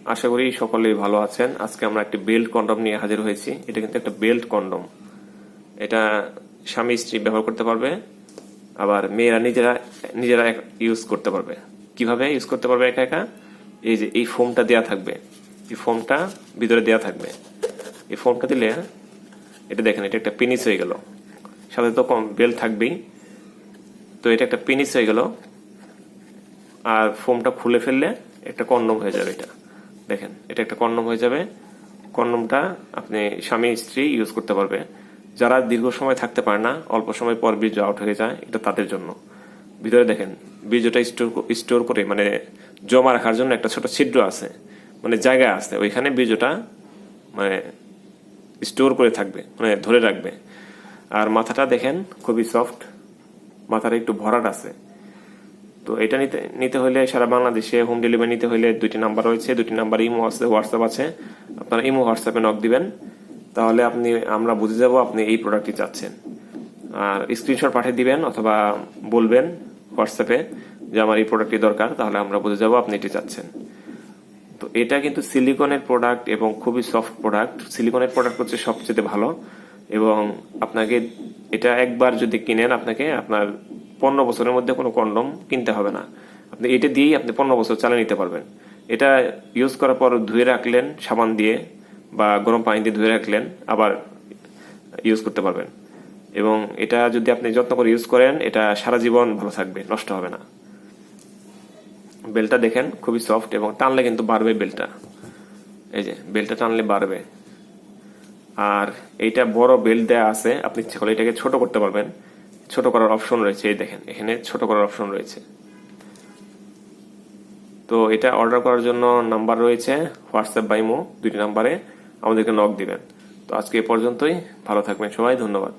আশা করি সকলেই ভালো আছেন। আজকে আমরা একটি বেল্ট কন্ডম নিয়ে হাজির হয়েছি। এটা কিন্তু একটা বেল্ট কন্ডম। এটা স্বামী স্ত্রী ব্যবহার করতে পারবে, আবার মেয়েরা নিজেরা নিজেরা ইউজ করতে পারবে। কিভাবে ইউজ করতে পারবে? একা একা এই যে এই ফোমটা দেয়া থাকবে, এই ফোমটা ভিতরে দেয়া থাকবে। এই ফোমটা দিলে এটা দেখেন, এটা একটা পেনিস হয়ে গেল। সাথে তো কম বেল্ট থাকবেই, তো এটা একটা পেনিস হয়ে গেল। আর ফোমটা খুলে ফেললে একটা কন্ডম হয়ে যাবে। এটা দেখেন, এটা একটা কন্ডম হয়ে যাবে। কন্ডমটা আপনি স্বামী স্ত্রী ইউজ করতে পারবে। যারা দীর্ঘ সময় থাকতে পারে না, অল্প সময় পর বীর্য আউট হয়ে যায়, এটা তাদের জন্য। ভিতরে দেখেন বীর্যটা স্টোর করে, মানে জমা রাখার জন্য একটা ছোট ছিদ্র আছে, মানে জায়গা আছে, ওইখানে বীর্যটা মানে স্টোর করে থাকবে, মানে ধরে রাখবে। আর মাথাটা দেখেন খুবই সফট, মাথার একটু ভরাট আছে। তো এটা নিতে নিতে হলে সারা বাংলাদেশে হোম ডেলিভারি নিতে হলে দুইটি নাম্বার রয়েছে, দুটি নাম্বার ইমো আছে, হোয়াটসঅ্যাপ আছে। আপনারা ইমো হোয়াটসঅ্যাপে নক দিবেন, তাহলে আমরা বুঝে যাব আপনি এই প্রোডাক্টটি চাচ্ছেন। আর স্ক্রিনশট পাঠিয়ে দিবেন অথবা বলবেন হোয়াটসঅ্যাপে যে আমার এই প্রোডাক্টটি দরকার, তাহলে আমরা বুঝে যাব আপনি এটি চাচ্ছেন। তো এটা কিন্তু সিলিকনের প্রোডাক্ট এবং খুবই সফট প্রোডাক্ট। সিলিকনের প্রোডাক্ট হচ্ছে সবচেয়ে ভালো, এবং আপনাকে এটা একবার যদি কিনেন, আপনাকে আপনার 15 বছরের মধ্যে কোনো কন্ডম কিনতে হবে না। আপনি এটা দিয়েই আপনি 15 বছর চালিয়ে নিতে পারবেন। এটা ইউজ করার পর ধুয়ে রাখলেন সাবান দিয়ে বা গরম পানি দিয়ে ধুয়ে রাখলেন, আবার ইউজ করতে পারবেন। এবং এটা যদি আপনি যত্ন করে ইউজ করেন, এটা সারা জীবন ভালো থাকবে, নষ্ট হবে না। বেলটা দেখেন খুবই সফট, এবং টানলে কিন্তু বাড়বে বেলটা। এই যে বেলটা টানলে বাড়বে। আর এইটা বড় বেল্ট দেয়া আছে, আপনি ইচ্ছা করলে এটাকে ছোট করতে পারবেন। ছোট করার অপশন রয়েছে, এই দেখেন এখানে ছোট করার অপশন রয়েছে। তো এটা অর্ডার করার জন্য নাম্বার রয়েছে, হোয়াটসঅ্যাপ বা ইমো, দুইটি নাম্বারে আমাদেরকে নক দিবেন। তো আজকে এ পর্যন্তই। ভালো থাকবেন সবাই, ধন্যবাদ।